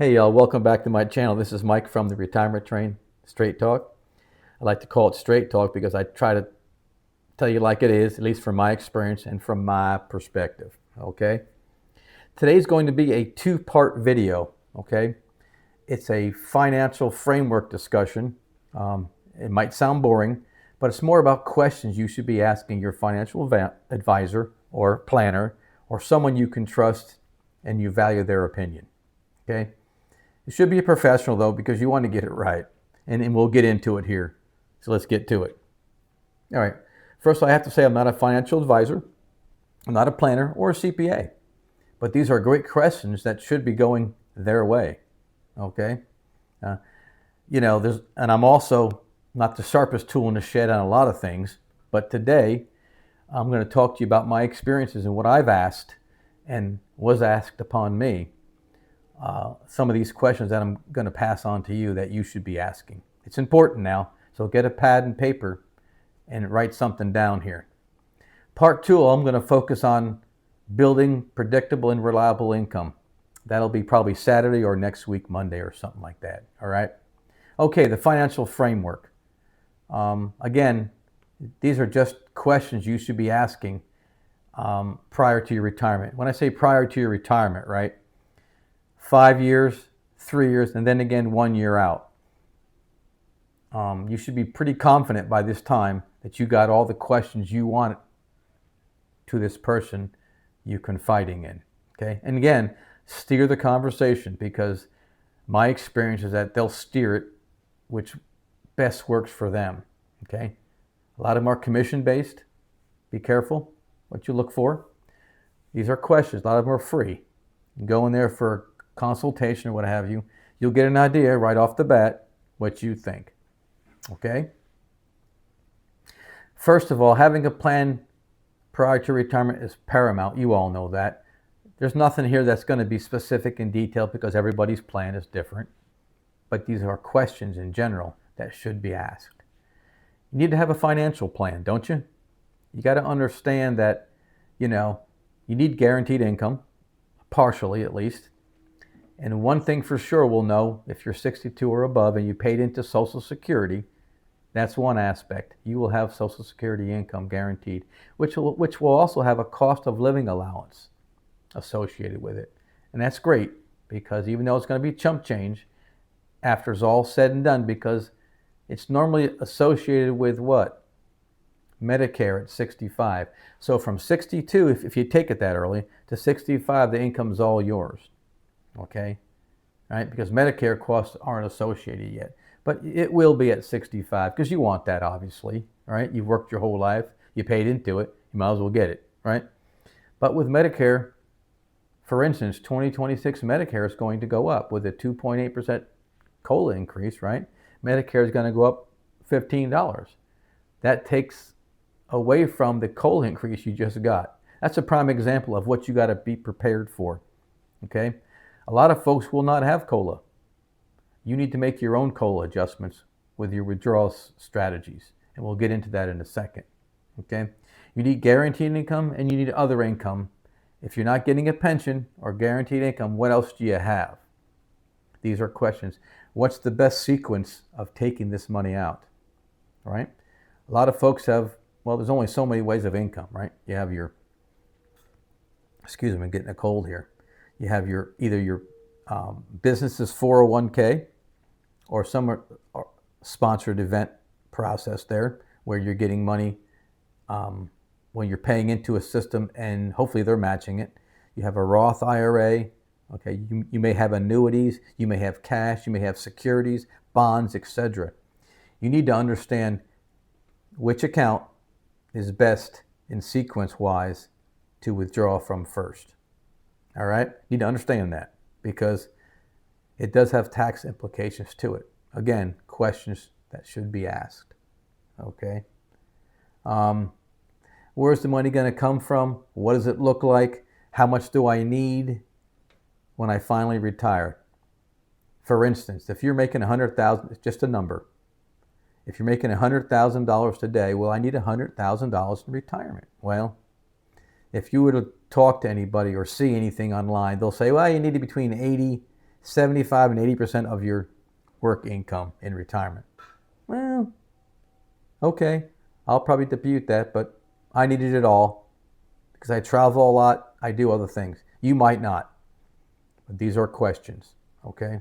Hey y'all, welcome back to my channel. This is Mike from the Retirement Train Straight Talk. I like to call it Straight Talk because I try to tell you like it is, at least from my experience and from my perspective, okay? Today's going to be a two-part video, okay? It's a financial framework discussion. It might sound boring, but it's more about questions you should be asking your financial advisor or planner or someone you can trust and you value their opinion, okay? It should be a professional though, because you want to get it right. And we'll get into it here. So let's get to it. All right. First, I have to say I'm not a financial advisor. I'm not a planner or a CPA. But these are great questions that should be going their way. Okay. And I'm also not the sharpest tool in the shed on a lot of things. But today, I'm going to talk to you about my experiences and what I've asked and was asked upon me. Some of these questions that I'm going to pass on to you that you should be asking. It's important now, so get a pad and paper and write something down here. Part two, I'm going to focus on building predictable and reliable income. That'll be probably Saturday or next week, Monday or something like that. All right. Okay, the financial framework. Again, these are just questions you should be asking prior to your retirement. When I say prior to your retirement, right? 5 years, 3 years, and then again 1 year out. You should be pretty confident by this time that you got all the questions you want to this person you're confiding in. Okay, and again, steer the conversation, because my experience is that they'll steer it which best works for them. Okay, a lot of them are commission based. Be careful what you look for. These are questions. A lot of them are free. You can go in there for consultation or what have you. You'll get an idea right off the bat what you think. Okay? First of all, having a plan prior to retirement is paramount. You all know that. There's nothing here that's going to be specific in detail because everybody's plan is different. But these are questions in general that should be asked. You need to have a financial plan, don't you? You got to understand that, you need guaranteed income, partially at least. And one thing for sure we'll know, if you're 62 or above and you paid into Social Security, that's one aspect. You will have Social Security income guaranteed, which will also have a cost of living allowance associated with it. And that's great, because even though it's going to be chump change after it's all said and done, because it's normally associated with what? Medicare at 65. So from 62, if you take it that early, to 65, the income's all yours. Okay, right? Because Medicare costs aren't associated yet, but it will be at 65, because you want that, obviously, right? You've worked your whole life, you paid into it, you might as well get it, right? But with Medicare, for instance, 2026 Medicare is going to go up with a 2.8% COLA increase, right? Medicare is going to go up $15. That takes away from the COLA increase you just got. That's a prime example of what you got to be prepared for, okay? A lot of folks will not have COLA. You need to make your own COLA adjustments with your withdrawal strategies, and we'll get into that in a second. Okay? You need guaranteed income and you need other income. If you're not getting a pension or guaranteed income, what else do you have? These are questions. What's the best sequence of taking this money out? All right? A lot of folks have, there's only so many ways of income, right? You have your, excuse me, I'm getting a cold here. You have either your business's 401k or some sponsored event process there where you're getting money when you're paying into a system, and hopefully they're matching it. You have a Roth IRA. Okay, you may have annuities, you may have cash, you may have securities, bonds, etc. You need to understand which account is best in sequence-wise to withdraw from first. All right, you need to understand that, because it does have tax implications to it. Again, questions that should be asked. Okay, where's the money going to come from? What does it look like? How much do I need when I finally retire? For instance, if you're making $100,000, it's just a number. If you're making $100,000 today, well, I need $100,000 in retirement. Well, if you were to talk to anybody or see anything online, they'll say, well, you need between 80 75 and 80% of your work income in retirement. Well, okay, I'll probably debut that, but I needed it all because I travel a lot, I do other things. You might not, but these are questions, okay?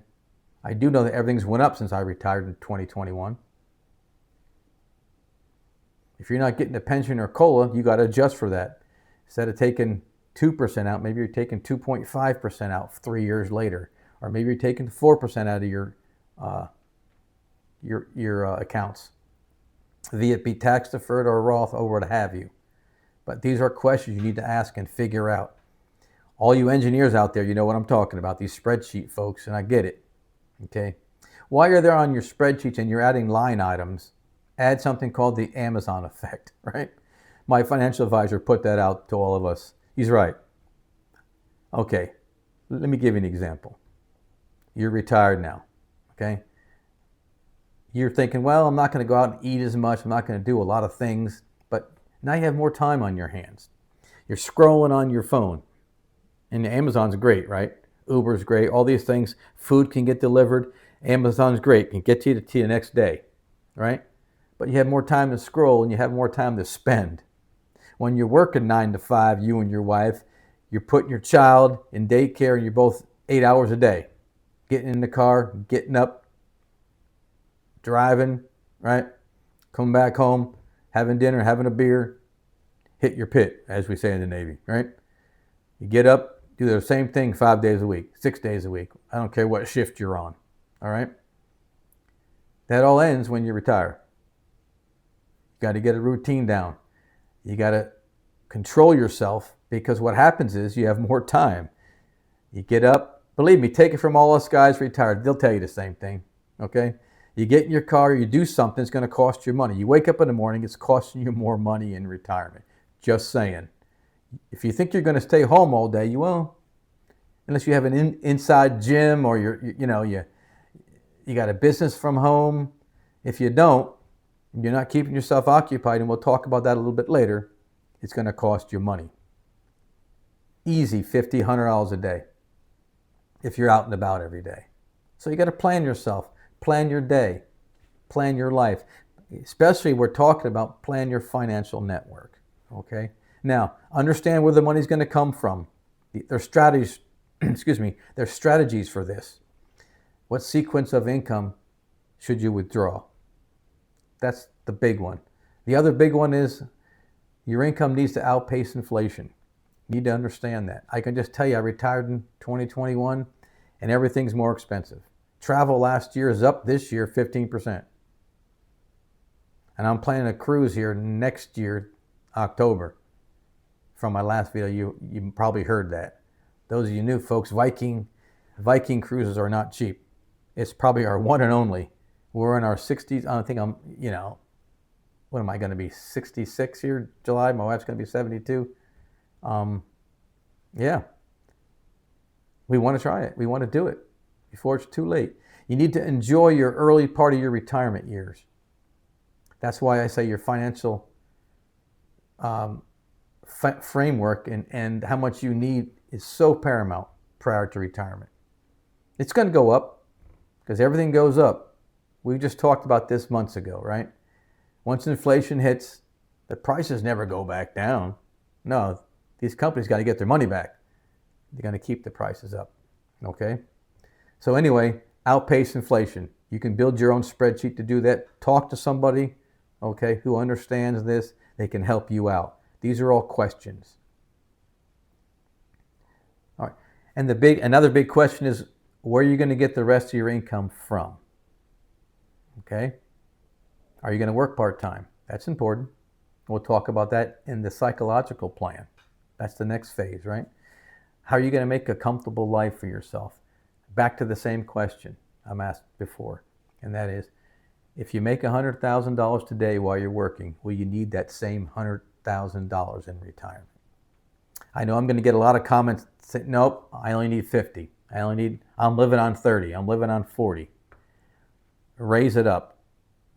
I do know that everything's went up since I retired in 2021. If you're not getting a pension or COLA, you got to adjust for that. Instead of taking 2% out, maybe you're taking 2.5% out 3 years later, or maybe you're taking 4% out of your accounts, be it be tax deferred or Roth or what have you. But these are questions you need to ask and figure out. All you engineers out there, you know what I'm talking about, these spreadsheet folks, and I get it. Okay, while you're there on your spreadsheets and you're adding line items, add something called the Amazon effect, right? My financial advisor put that out to all of us. He's right. Okay, let me give you an example. You're retired now, okay? You're thinking, well, I'm not going to go out and eat as much. I'm not going to do a lot of things, but now you have more time on your hands. You're scrolling on your phone, and Amazon's great, right? Uber's great, all these things. Food can get delivered. Amazon's great, can get to you the next day, right? But you have more time to scroll and you have more time to spend. When you're working 9 to 5, you and your wife, you're putting your child in daycare and you're both 8 hours a day. Getting in the car, getting up, driving, right? Coming back home, having dinner, having a beer, hit your pit, as we say in the Navy, right? You get up, do the same thing 5 days a week, 6 days a week. I don't care what shift you're on, all right? That all ends when you retire. You got to get a routine down. You got to control yourself because what happens is you have more time. You get up, believe me, take it from all us guys retired. They'll tell you the same thing, okay? You get in your car, you do something, it's going to cost you money. You wake up in the morning, it's costing you more money in retirement. Just saying. If you think you're going to stay home all day, you won't. Unless you have an inside gym or you got a business from home. If you don't, you're not keeping yourself occupied, and we'll talk about that a little bit later, it's going to cost you money. Easy, $50, $100 a day if you're out and about every day. So you got to plan yourself, plan your day, plan your life. Especially we're talking about plan your financial network, okay? Now, understand where the money's going to come from. There's strategies, there's strategies for this. What sequence of income should you withdraw? That's the big one. The other big one is your income needs to outpace inflation. You need to understand that. I can just tell you, I retired in 2021 and everything's more expensive. Travel last year is up this year 15%. And I'm planning a cruise here next year, October. From my last video, you probably heard that. Those of you new folks, Viking cruises are not cheap. It's probably our one and only. We're in our 60s. I don't think what am I going to be, 66 here, July? My wife's going to be 72. Yeah. We want to try it. We want to do it before it's too late. You need to enjoy your early part of your retirement years. That's why I say your financial framework and how much you need is so paramount prior to retirement. It's going to go up because everything goes up. We just talked about this months ago, right? Once inflation hits, the prices never go back down. No, these companies got to get their money back. They're going to keep the prices up, okay? So anyway, outpace inflation. You can build your own spreadsheet to do that. Talk to somebody, okay, who understands this. They can help you out. These are all questions. All right. And another big question is, where are you going to get the rest of your income from? Okay? Are you going to work part-time? That's important. We'll talk about that in the psychological plan. That's the next phase, right? How are you going to make a comfortable life for yourself? Back to the same question I'm asked before, and that is, if you make $100,000 today while you're working, will you need that same $100,000 in retirement? I know I'm going to get a lot of comments saying, nope, I only need 50. I'm living on 30. I'm living on 40. Raise it up.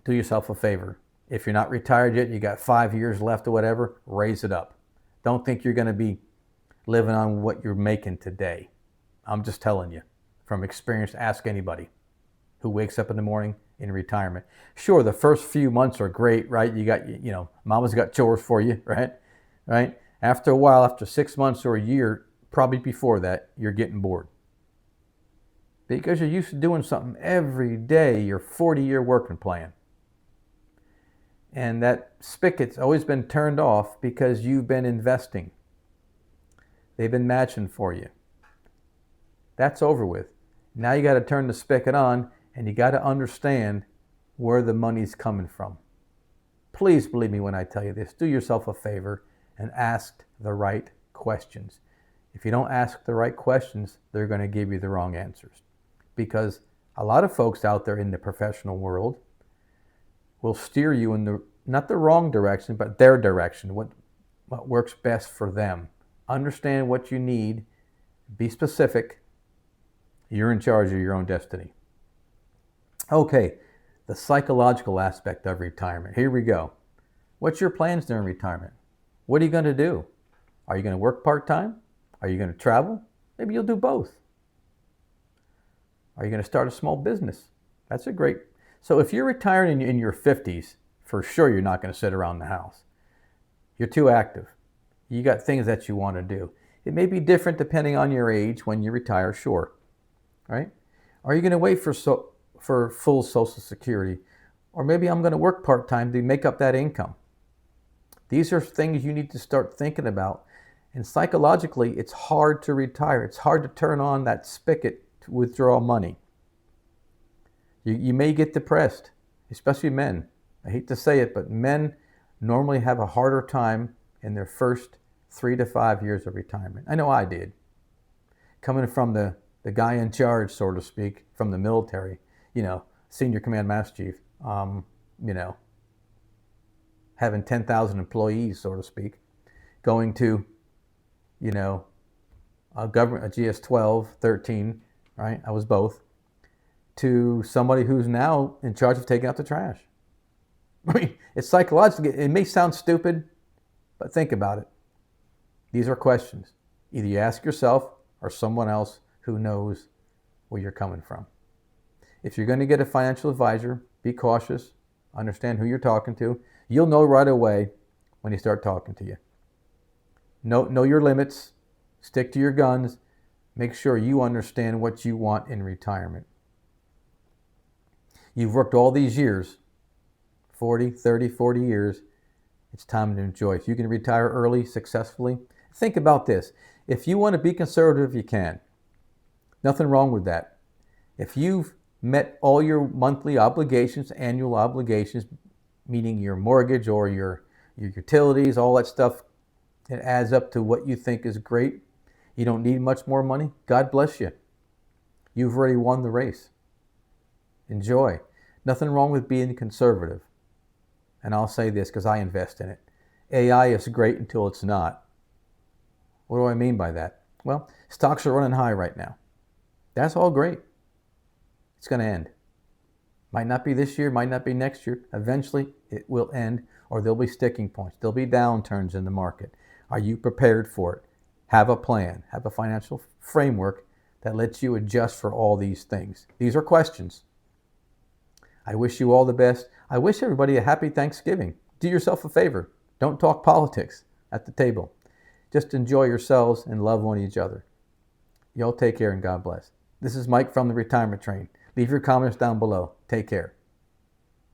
Do yourself a favor. If you're not retired yet, you got 5 years left or whatever, raise it up. Don't think you're going to be living on what you're making today. I'm just telling you. from experience. Ask anybody who wakes up in the morning in retirement. Sure, the first few months are great, right? You got, mama's got chores for you, right? After a while, after 6 months or a year, probably before that, you're getting bored. Because you're used to doing something every day, your 40-year working plan. And that spigot's always been turned off because you've been investing. They've been matching for you. That's over with. Now you got to turn the spigot on, and you got to understand where the money's coming from. Please believe me when I tell you this. Do yourself a favor and ask the right questions. If you don't ask the right questions, they're going to give you the wrong answers. Because a lot of folks out there in the professional world will steer you in not the wrong direction, but their direction, what works best for them. Understand what you need. Be specific. You're in charge of your own destiny. Okay, the psychological aspect of retirement. Here we go. What's your plans during retirement? What are you going to do? Are you going to work part-time? Are you going to travel? Maybe you'll do both. Are you going to start a small business? That's a great... So if you're retiring in your 50s, for sure you're not going to sit around the house. You're too active. You got things that you want to do. It may be different depending on your age when you retire, sure. Right? Are you going to wait for full Social Security? Or maybe I'm going to work part-time to make up that income. These are things you need to start thinking about. And psychologically, it's hard to retire. It's hard to turn on that spigot to withdraw money. You may get depressed, especially men. I hate to say it, but men normally have a harder time in their first 3 to 5 years of retirement. I know I did. Coming from the guy in charge, so to speak, from the military, senior command master chief, having 10,000 employees, so to speak, going to, a GS-12, 13, right? I was both, to somebody who's now in charge of taking out the trash. I mean, it's psychological. It may sound stupid, but think about it. These are questions. Either you ask yourself or someone else who knows where you're coming from. If you're going to get a financial advisor, be cautious. Understand who you're talking to. You'll know right away when you start talking to you. Know your limits. Stick to your guns. Make sure you understand what you want in retirement. You've worked all these years, 40, 30, 40 years. It's time to enjoy. If you can retire early, successfully, think about this. If you want to be conservative, you can. Nothing wrong with that. If you've met all your monthly obligations, annual obligations, meaning your mortgage or your utilities, all that stuff, it adds up to what you think is great. You don't need much more money. God bless you. You've already won the race. Enjoy. Nothing wrong with being conservative. And I'll say this because I invest in it. AI is great until it's not. What do I mean by that? Well, stocks are running high right now. That's all great. It's going to end. Might not be this year, might not be next year. Eventually, it will end, or there'll be sticking points. There'll be downturns in the market. Are you prepared for it? Have a plan. Have a financial framework that lets you adjust for all these things. These are questions. I wish you all the best. I wish everybody a happy Thanksgiving. Do yourself a favor. Don't talk politics at the table. Just enjoy yourselves and love on each other. Y'all take care and God bless. This is Mike from the Retirement Train. Leave your comments down below. Take care.